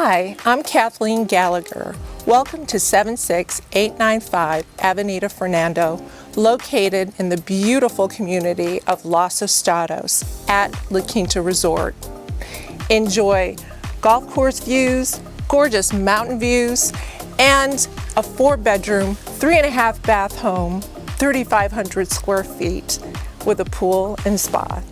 Hi, I'm Kathleen Galigher. Welcome to 76895 Avenida, Fernando, located in the beautiful community of Los Estados at the Quinta Resort. Enjoy golf course views, gorgeous mountain views, and a 4-bedroom, 3.5 bath home, 3,500 square feet with a pool and spa.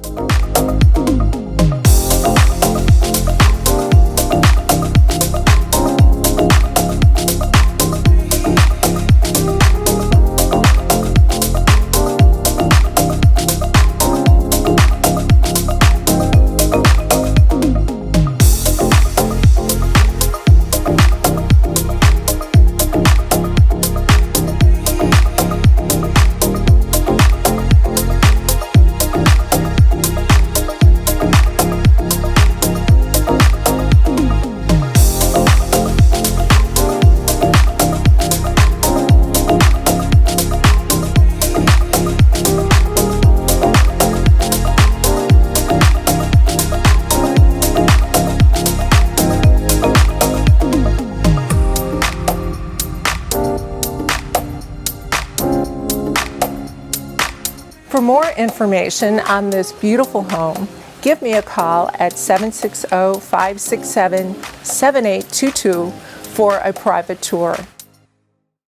For more information on this beautiful home, give me a call at 760-567-7822 for a private tour.